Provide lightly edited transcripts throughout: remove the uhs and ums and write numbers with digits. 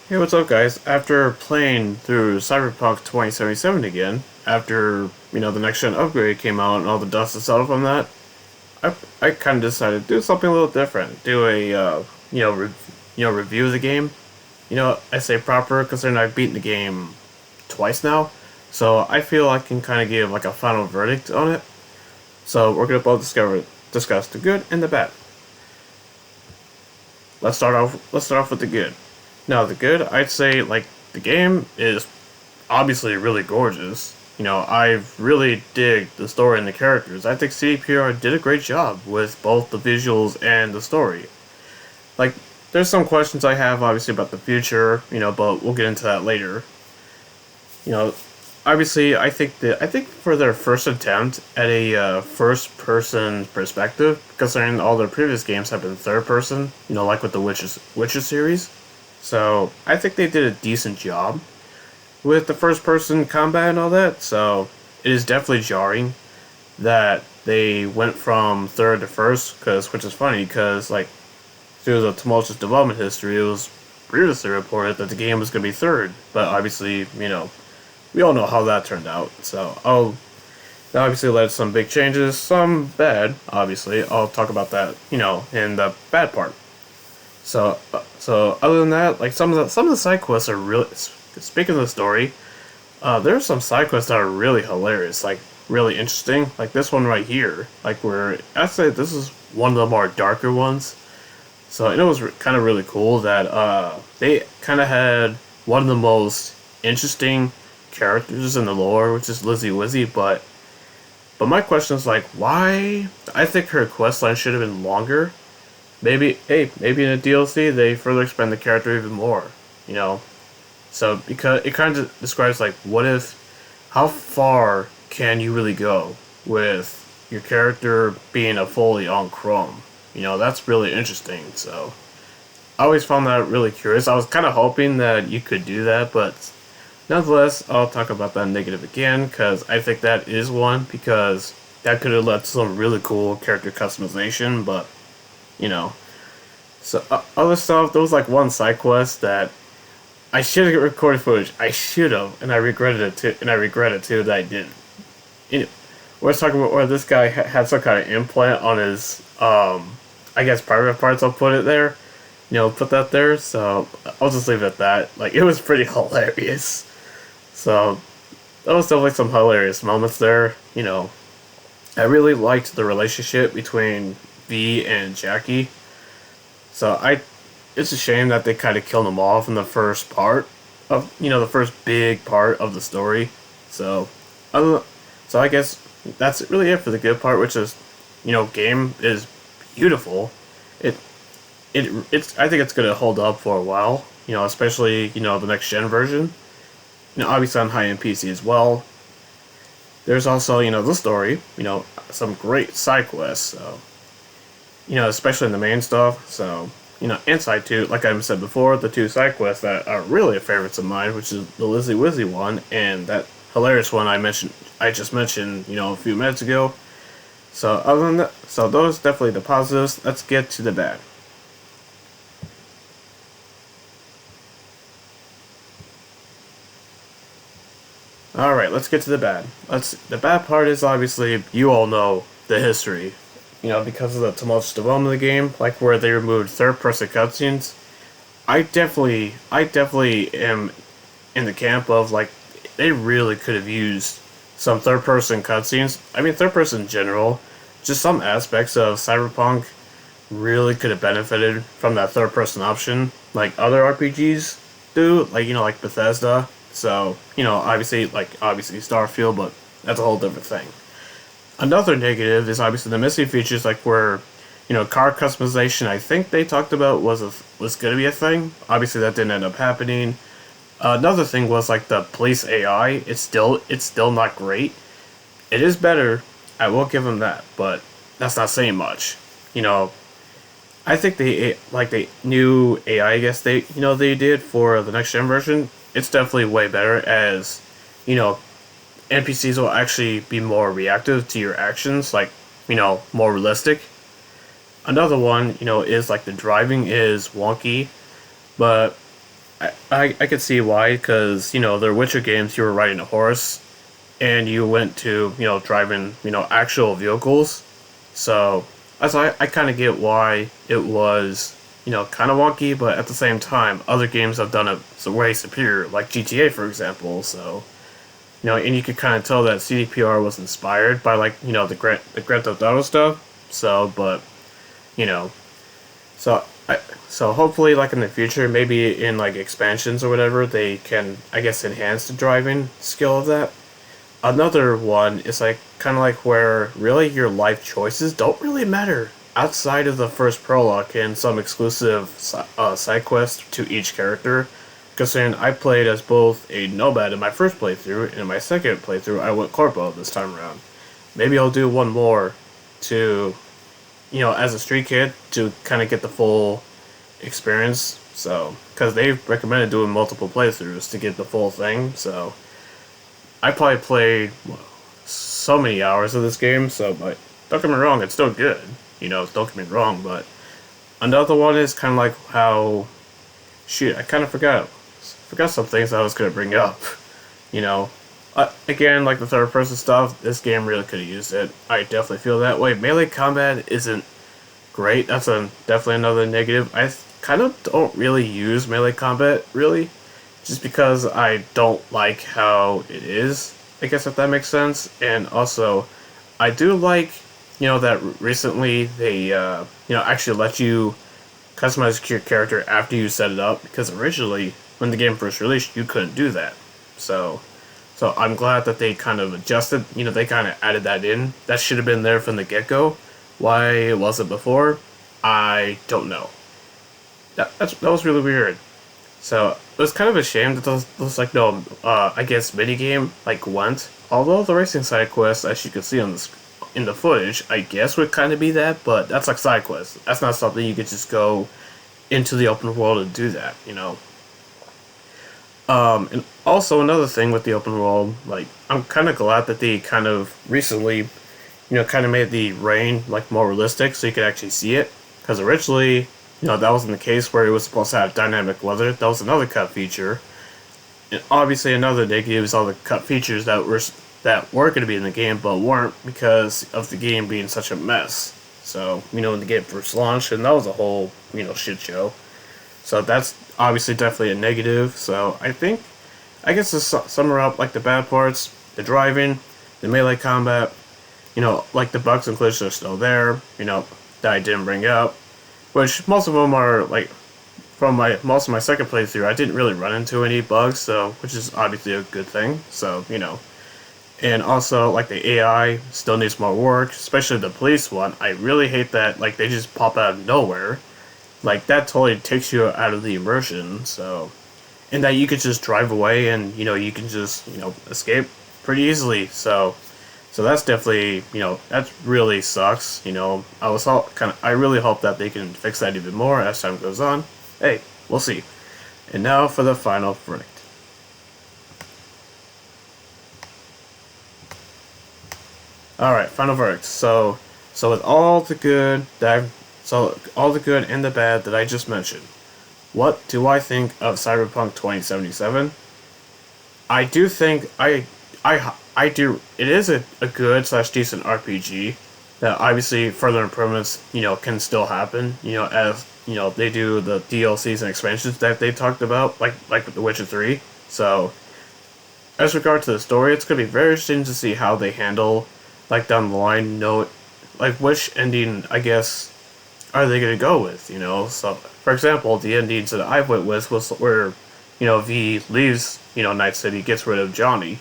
Hey, what's up, guys? After playing through Cyberpunk 2077 again, after, the next gen upgrade came out and all the dust has settled from that, I kind of decided to do something a little different. Do a, review of the game. I say proper considering I've beaten the game twice now, so I feel I can kind of give like a final verdict on it. So we're gonna both discuss the good and the bad. Let's start off with the good. Now, the good, I'd say, like, the game is obviously really gorgeous. I really dig the story and the characters. I think CDPR did a great job with both the visuals and the story. Like, there's some questions I have, obviously, about the future, but we'll get into that later. You know, Obviously, I think for their first attempt at a first-person perspective, considering all their previous games have been third-person, like with the Witcher series. So I think they did a decent job with the first-person combat and all that. So it is definitely jarring that they went from third to first, which is funny because like through the tumultuous development history, it was previously reported that the game was going to be third, but obviously, we all know how that turned out. So that obviously led to some big changes, some bad. Obviously, I'll talk about that, in the bad part. So other than that, like some of the side quests are really. Speaking of the story, there are some side quests that are really hilarious, like really interesting. Like this one right here, like where I say this is one of the more darker ones. So it was kind of really cool that they kind of had one of the most interesting characters in the lore, which is Lizzie Wizzy. But my question is like, why? I think her quest line should have been longer. Maybe in a DLC they further expand the character even more. You know, so because it kind of describes like, what if, how far can you really go with your character being a fully on Chrome? That's really interesting. So I always found that really curious. I was kind of hoping that you could do that, but nonetheless, I'll talk about that negative again because I think that is one because that could have led to some really cool character customization, but you know. So other stuff, there was like one side quest that I should have recorded footage. I should have, and I regretted it too. And I regret it too that I didn't. We're talking about where this guy had some kind of implant on his, I guess private parts. I'll put it there. Put that there. So I'll just leave it at that. Like it was pretty hilarious. So that was definitely some hilarious moments there. I really liked the relationship between V and Jackie. So it's a shame that they kind of killed him off in the first part of, the first big part of the story. So, other, so I guess that's really it for the good part, which is, game is beautiful. It, it's I think it's gonna hold up for a while. Especially the next gen version. Obviously on high end PC as well. There's also the story. Some great side quests. So especially in the main stuff. So, inside too, like I said before, the two side quests that are really favorites of mine, which is the Lizzie Wizzy one and that hilarious one I just mentioned, a few minutes ago. So other than that, so those definitely the positives. Let's get to the bad. All right, let's get to the bad. The bad part is obviously you all know the history. Because of the tumultuous development of the game, like where they removed third-person cutscenes. I definitely am in the camp of like they really could have used some third-person cutscenes. I mean, third-person in general, just some aspects of Cyberpunk really could have benefited from that third-person option, like other RPGs do, like Bethesda. So obviously Starfield, but that's a whole different thing. Another negative is obviously the missing features, like where, car customization. I think they talked about was going to be a thing. Obviously, that didn't end up happening. Another thing was like the police AI. It's still not great. It is better. I will give them that, but that's not saying much. You know, I think the new AI. I guess they did for the next gen version. It's definitely way better as you know NPCs will actually be more reactive to your actions, like, more realistic. Another one, is like the driving is wonky, but I could see why, because, their Witcher games, you were riding a horse, and you went to, driving, actual vehicles. So, I kind of get why it was, kind of wonky, but at the same time, other games have done it way superior, like GTA, for example. So, and you could kind of tell that CDPR was inspired by, like, the Grand Theft Auto stuff. So, but, you know, so so hopefully, like in the future, maybe in like expansions or whatever, they can, I guess, enhance the driving skill of that. Another one is like kind of like where really your life choices don't really matter outside of the first prologue and some exclusive side quest to each character. Considering I played as both a nomad in my first playthrough, and in my second playthrough I went corpo this time around. Maybe I'll do one more to, as a street kid to kind of get the full experience. So, because they've recommended doing multiple playthroughs to get the full thing. So, I probably played so many hours of this game. So, but don't get me wrong, it's still good. Don't get me wrong. But another one is kind of like how, shoot, I kind of forgot some things I was gonna bring up. You know, again, like the third person stuff, this game really could have used it. I definitely feel that way. Melee combat isn't great. That's definitely another negative. I kind of don't really use melee combat, really, just because I don't like how it is. I guess if that makes sense. And also, I do like, that recently they, actually let you customize your character after you set it up, because originally, when the game first released, you couldn't do that. So, so I'm glad that they kind of adjusted, they kind of added that in. That should have been there from the get-go. Why it wasn't before, I don't know. That was really weird. So it was kind of a shame that those like no, I guess minigame like went. Although the racing side quest, as you can see on in the footage, I guess would kind of be that, but that's like side quest. That's not something you could just go into the open world and do that. And also another thing with the open world, like I'm kind of glad that they kind of recently kind of made the rain like more realistic so you could actually see it. Because originally, that wasn't the case where it was supposed to have dynamic weather. That was another cut feature. And obviously another negative is all the cut features that were going to be in the game but weren't because of the game being such a mess. So, when the game first launched, and that was a whole, shit show. So that's obviously definitely a negative. So I guess to sum up, like the bad parts, the driving, the melee combat, like the bugs and glitches are still there, that I didn't bring up. Which most of them are, like, from most of my second playthrough, I didn't really run into any bugs, so, which is obviously a good thing, so, And also, like, the AI still needs more work, especially the police one. I really hate that, like, they just pop out of nowhere. Like, that totally takes you out of the immersion, so. And that you could just drive away and, you can just, escape pretty easily, so. So that's definitely, that really sucks. I really hope that they can fix that even more as time goes on. Hey, we'll see. And now for the final verdict. All right, final verdict. So with all the good all the good and the bad that I just mentioned, what do I think of Cyberpunk 2077? I do think I do. It is a good slash decent RPG. That obviously further improvements, can still happen. As they do the DLCs and expansions that they talked about, like with The Witcher 3. So, as regard to the story, it's gonna be very interesting to see how they handle, like down the line. Like which ending, I guess, are they gonna go with? So for example, the endings that I went with was where, V leaves, Night City, gets rid of Johnny,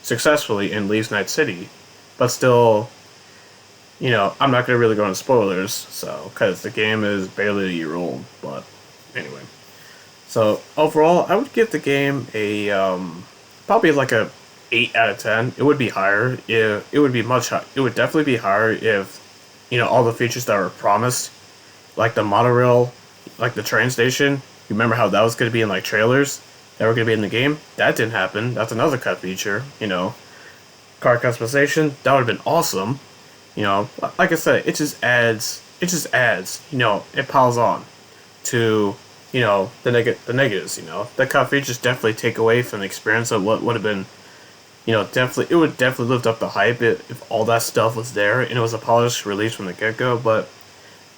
successfully and leaves Night City, but still, I'm not gonna really go into spoilers, so because the game is barely a year old. But anyway, so overall, I would give the game a probably like a 8 out of 10. It would be higher if it would be much high. It would definitely be higher if all the features that were promised, like the monorail, like the train station. You remember how that was gonna be in like trailers that were gonna be in the game? That didn't happen. That's another cut feature. Car customization, that would have been awesome. Like I said, it just adds. It piles on to the negatives. The cut features definitely take away from the experience of what would have been. Definitely it would definitely lift up the hype if all that stuff was there and it was a polished release from the get go. But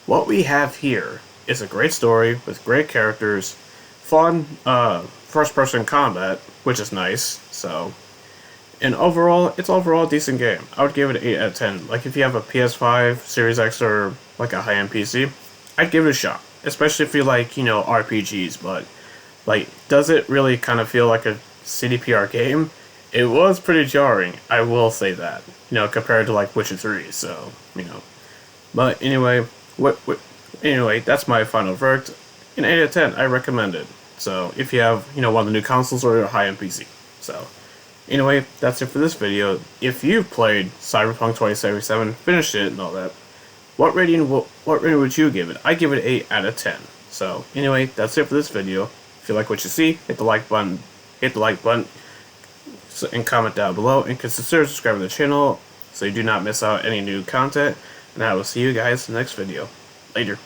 what we have here is a great story with great characters, fun first person combat, which is nice. So, and overall, it's overall a decent game. I would give it an 8 out of 10. Like if you have a PS5, Series X, or like a high end PC, I'd give it a shot. Especially if you like RPGs. But like, does it really kind of feel like a CDPR game? It was pretty jarring, I will say that. Compared to like Witcher 3. So but anyway, anyway, that's my final verdict. An 8 out of 10, I recommend it. So, if you have, one of the new consoles or a high-end PC. So, anyway, that's it for this video. If you've played Cyberpunk 2077, finished it and all that, what rating would you give it? I give it an 8 out of 10. So, anyway, that's it for this video. If you like what you see, hit the like button, and comment down below, and consider subscribing to the channel so you do not miss out any new content. And I will see you guys in the next video. Later.